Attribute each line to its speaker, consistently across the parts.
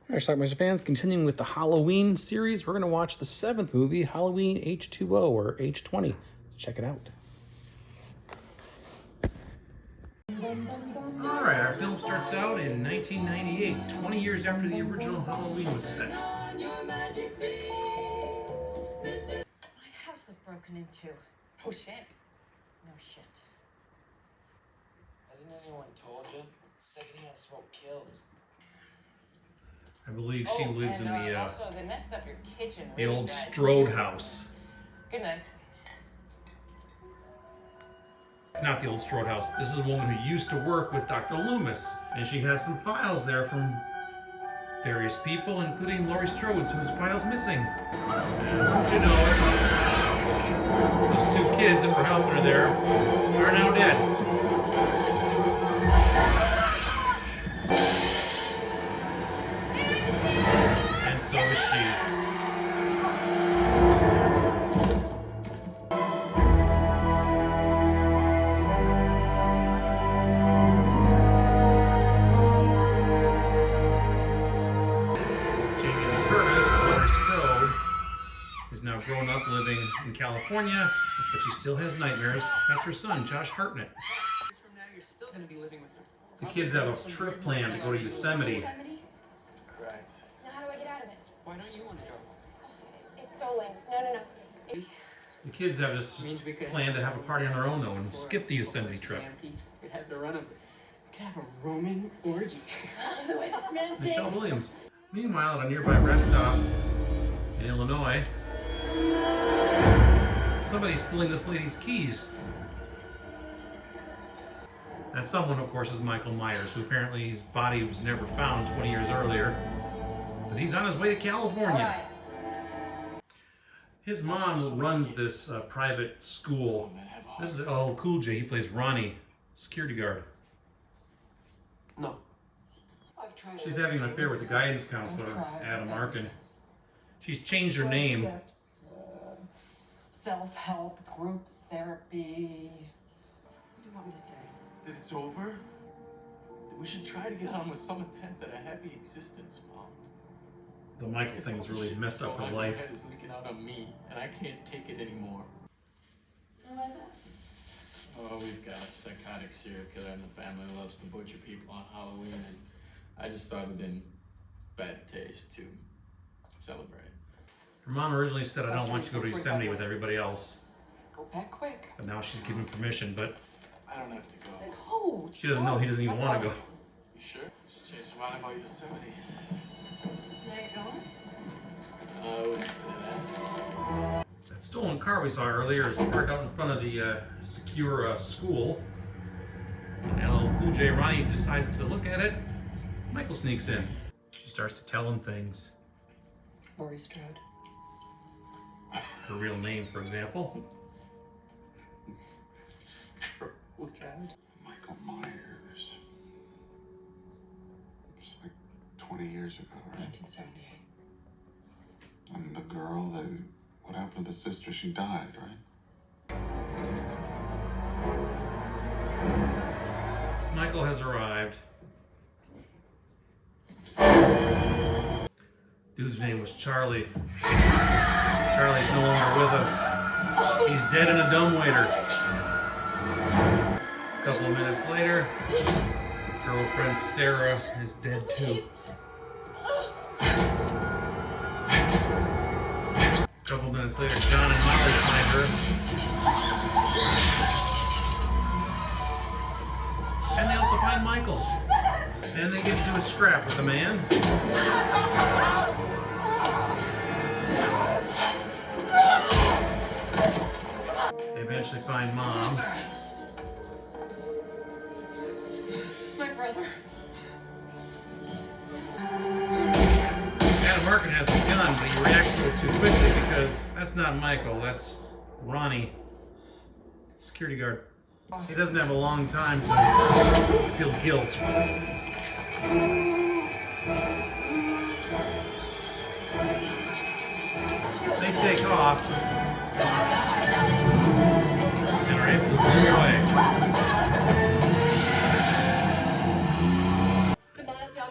Speaker 1: All right, Schlockmeister fans, continuing with the Halloween series, we're going to watch the 7th movie, Halloween H20 or H20. Check it out. All right, our film starts out in 1998, 20 years after the original Halloween was set.
Speaker 2: My house was broken into.
Speaker 3: Oh shit.
Speaker 2: No shit.
Speaker 3: Hasn't anyone told you? Secondhand smoke kills.
Speaker 1: I believe she lives in the
Speaker 3: also, they messed up your kitchen
Speaker 1: the
Speaker 3: really
Speaker 1: old
Speaker 3: bad.
Speaker 1: Strode house.
Speaker 3: Good night.
Speaker 1: Not the old Strode house. This is a woman who used to work with Dr. Loomis, and she has some files there from various people, including Laurie Strode's, whose file's missing. And don't you know it? Those 2 kids that were helping her there are now dead. And so is she. Is now grown up living in California, but she still has nightmares. That's her son, Josh Hartnett.
Speaker 4: From now, you're still going to be living with her.
Speaker 1: The kids have a trip planned to go to Yosemite.
Speaker 4: Right.
Speaker 5: Now how do I get out of it?
Speaker 4: Why don't you want to go?
Speaker 5: It's so lame. No.
Speaker 1: The kids have this plan to have a party on their own, though, and skip the Yosemite trip.
Speaker 4: We'd have to run a... Could have a Roman orgy.
Speaker 5: The way this man
Speaker 1: Michelle
Speaker 5: thinks.
Speaker 1: Williams. Meanwhile, at a nearby rest stop in Illinois, somebody's stealing this lady's keys. That someone, of course, is Michael Myers, who apparently his body was never found 20 years earlier. But he's on his way to California. His mom runs this private school. This is LL Cool J. He plays Ronnie, security guard.
Speaker 4: No.
Speaker 1: She's having an affair with the guidance counselor, Adam Arkin. She's changed her name.
Speaker 2: Self-help, group therapy. What do you want me to say?
Speaker 6: That it's over? That we should try to get on with some attempt at a happy existence, Mom.
Speaker 1: The Michael thing's really messed up her life.
Speaker 6: My head is leaking out on me, and I can't take it anymore.
Speaker 5: Why is that?
Speaker 6: Oh, we've got a psychotic serial killer in the family who loves to butcher people on Halloween, and I just thought it in bad taste to celebrate.
Speaker 1: Her mom originally said, I don't want you to go to Yosemite with everybody else.
Speaker 2: Go back quick.
Speaker 1: But now she's given permission, but
Speaker 6: I don't have to go.
Speaker 2: Oh,
Speaker 1: she doesn't know he doesn't even want to go.
Speaker 6: You sure? Just changed your mind about Yosemite.
Speaker 2: Now you're going?
Speaker 6: I wouldn't say that.
Speaker 1: That stolen car we saw earlier is parked out in front of the secure school. And LL Cool J Ronnie decides to look at it. Michael sneaks in. She starts to tell him things.
Speaker 2: Laurie Strode.
Speaker 1: Her real name, for example.
Speaker 2: Strode.
Speaker 7: Michael Myers. It's like 20 years ago, right?
Speaker 2: 1978.
Speaker 7: And the girl that, what happened to the sister? She died, right?
Speaker 1: Michael has arrived. Dude's name was Charlie. Charlie's no longer with us. He's dead in a dumbwaiter. A couple of minutes later, girlfriend Sarah is dead too. A couple of minutes later, John and Molly find her. And they also find Michael. And they get into a scrap with the man. They eventually find Mom.
Speaker 2: My brother.
Speaker 1: Adam Arkin has a gun, but he reacts to it too quickly because that's not Michael, that's Ronnie, security guard. He doesn't have a long time to feel guilt. They take off and are able to slip away.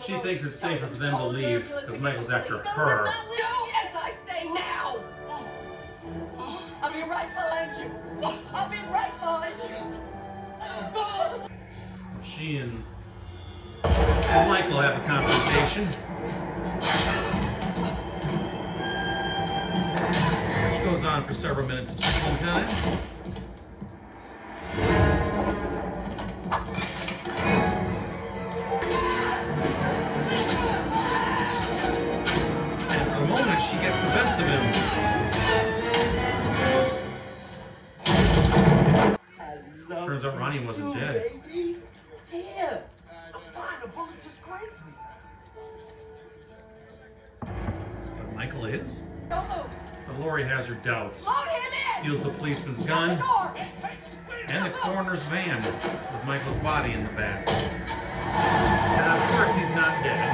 Speaker 1: She thinks it's safer for them to leave because Michael's after her.
Speaker 2: Do as I say now! I'll be right behind you! I'll be right behind you!
Speaker 1: She and Michael have a confrontation, which goes on for several minutes of screen time. And for the moment, she gets the best of him. Turns out Ronnie wasn't dead.
Speaker 2: Baby. Here. I'm fine. A bullet just grazed me.
Speaker 1: But Michael is?
Speaker 2: Don't move.
Speaker 1: But Lori has her doubts.
Speaker 2: Load him in!
Speaker 1: Steals the policeman's
Speaker 2: Shut
Speaker 1: gun
Speaker 2: the door!
Speaker 1: and the coroner's van with Michael's body in the back. And of course he's not dead.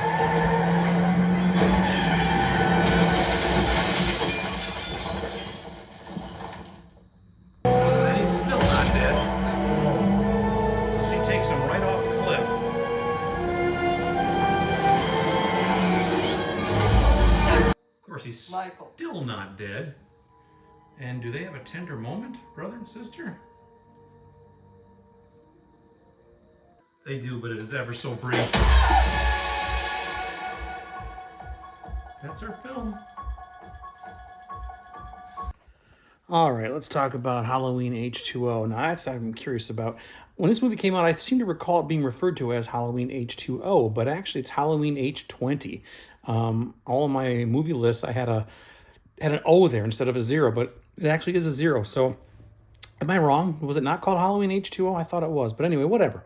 Speaker 1: And he's still not dead. So she takes him right off a cliff. Of course he's
Speaker 2: Michael.
Speaker 1: still not dead. And do they have a tender moment, brother and sister? They do, but it is ever so brief. That's our film. All right, let's talk about Halloween H2O. Now, that's what I'm curious about. When this movie came out, I seem to recall it being referred to as Halloween H2O, but actually it's Halloween H20. All of my movie lists, I had an O there instead of a 0, but it actually is a 0. So, am I wrong? Was it not called Halloween H2O? I thought it was. But anyway, whatever.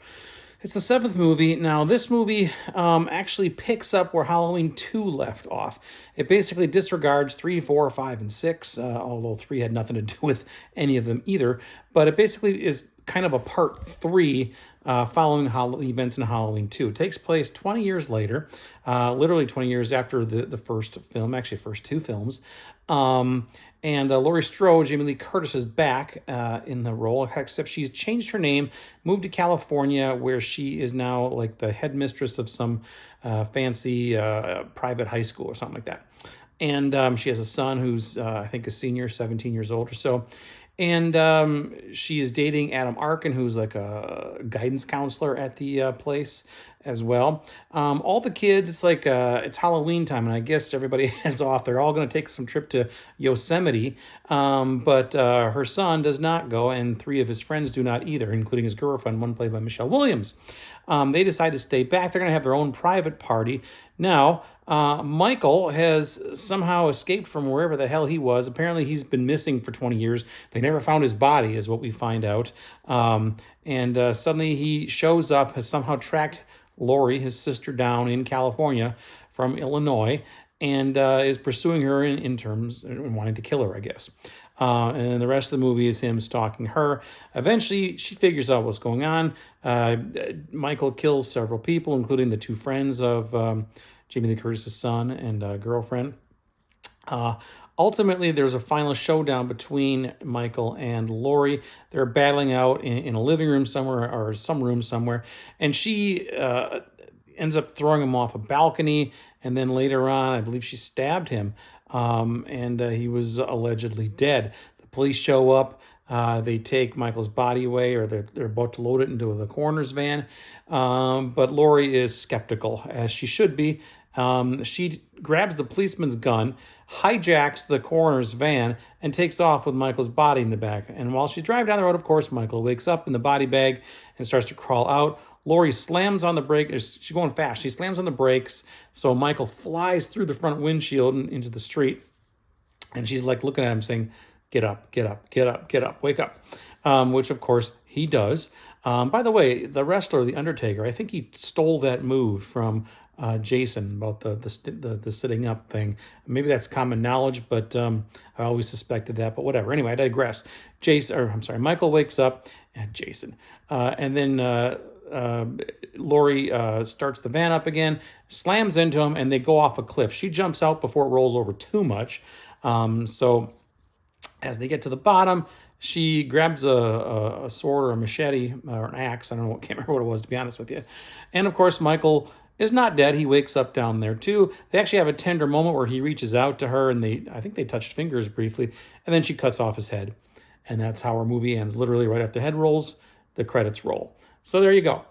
Speaker 1: It's the 7th movie. Now, this movie actually picks up where Halloween 2 left off. It basically disregards 3, 4, 5, and 6, although 3 had nothing to do with any of them either. But it basically is kind of a part 3 following the events in Halloween 2. It takes place 20 years later, literally 20 years after the first film, actually first 2 films. And Laurie Strode, Jamie Lee Curtis, is back in the role, except she's changed her name, moved to California, where she is now like the headmistress of some fancy private high school or something like that. And she has a son who's, I think, a senior, 17 years old or so. And she is dating Adam Arkin, who's like a guidance counselor at the place as well. All the kids, it's like it's Halloween time, and I guess everybody has off. They're all going to take some trip to Yosemite, but her son does not go, and 3 of his friends do not either, including his girlfriend, one played by Michelle Williams. They decide to stay back. They're going to have their own private party. Now, Michael has somehow escaped from wherever the hell he was. Apparently, he's been missing for 20 years. They never found his body, is what we find out. And suddenly he shows up, has somehow tracked Lori, his sister, down in California from Illinois, and is pursuing her in terms and wanting to kill her, I guess. And the rest of the movie is him stalking her. Eventually, she figures out what's going on. Michael kills several people, including the 2 friends of Jamie Lee Curtis' son and girlfriend. Ultimately, there's a final showdown between Michael and Lori. They're battling out in a living room somewhere or some room somewhere. And she ends up throwing him off a balcony. And then later on, I believe she stabbed him. And he was allegedly dead. The police show up. They take Michael's body away, or they're about to load it into the coroner's van. But Lori is skeptical, as she should be. She grabs the policeman's gun, hijacks the coroner's van, and takes off with Michael's body in the back. And while she's driving down the road, of course, Michael wakes up in the body bag and starts to crawl out. Lori slams on the brake. She's going fast. She slams on the brakes, so Michael flies through the front windshield and into the street. And she's like looking at him saying, "Get up, get up, get up, get up, wake up," which, of course, he does. By the way, the wrestler, The Undertaker, I think he stole that move from Jason about the sitting up thing. Maybe that's common knowledge, but I always suspected that. But whatever. Anyway, I digress. Michael wakes up, and Jason, and then Lori starts the van up again, slams into him, and they go off a cliff. She jumps out before it rolls over too much. So as they get to the bottom, she grabs a sword or a machete or an axe. I don't know, can't remember what it was, to be honest with you. And of course, Michael is not dead. He wakes up down there too. They actually have a tender moment where he reaches out to her and I think they touched fingers briefly, and then she cuts off his head. And that's how our movie ends. Literally right after the head rolls, the credits roll. So there you go.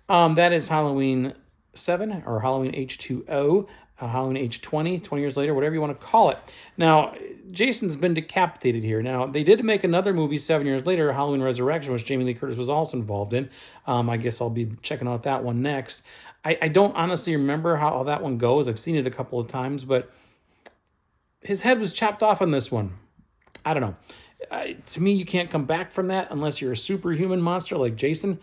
Speaker 1: That is Halloween 7 or Halloween H2O, Halloween H20, 20 years later, whatever you want to call it. Now, Jason's been decapitated here. Now, they did make another movie 7 years later, Halloween Resurrection, which Jamie Lee Curtis was also involved in. I guess I'll be checking out that one next. I don't honestly remember how that one goes. I've seen it a couple of times, but his head was chopped off on this one. I don't know. To me, you can't come back from that unless you're a superhuman monster like Jason.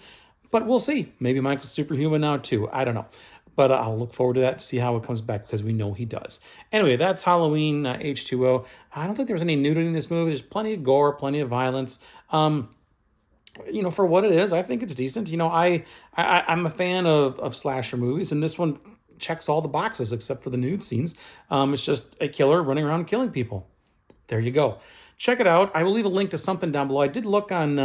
Speaker 1: But we'll see. Maybe Michael's superhuman now too. I don't know. But I'll look forward to that, see how it comes back, because we know he does. Anyway, that's Halloween H2O. I don't think there was any nudity in this movie. There's plenty of gore, plenty of violence. You know, for what it is, I think it's decent. You know, I'm a fan of slasher movies, and this one checks all the boxes except for the nude scenes. It's just a killer running around killing people. There you go. Check it out. I will leave a link to something down below. I did look on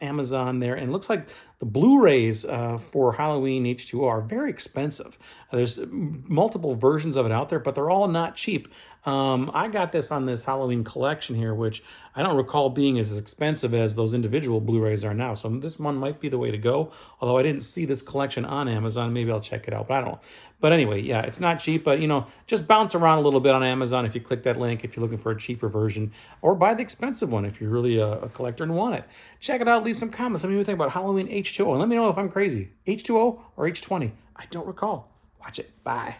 Speaker 1: Amazon there, and it looks like the Blu-rays for Halloween H2O are very expensive. There's multiple versions of it out there, but they're all not cheap. I got this on this Halloween collection here, which I don't recall being as expensive as those individual Blu-rays are now. So this one might be the way to go, although I didn't see this collection on Amazon. Maybe I'll check it out, but I don't know. But anyway, yeah, it's not cheap, but, you know, just bounce around a little bit on Amazon if you click that link, if you're looking for a cheaper version, or buy the expensive one if you're really a collector and want it. Check it out. Leave some comments. Let me know what you think about Halloween H2O, and let me know if I'm crazy. H2O or H20? I don't recall. Watch it. Bye.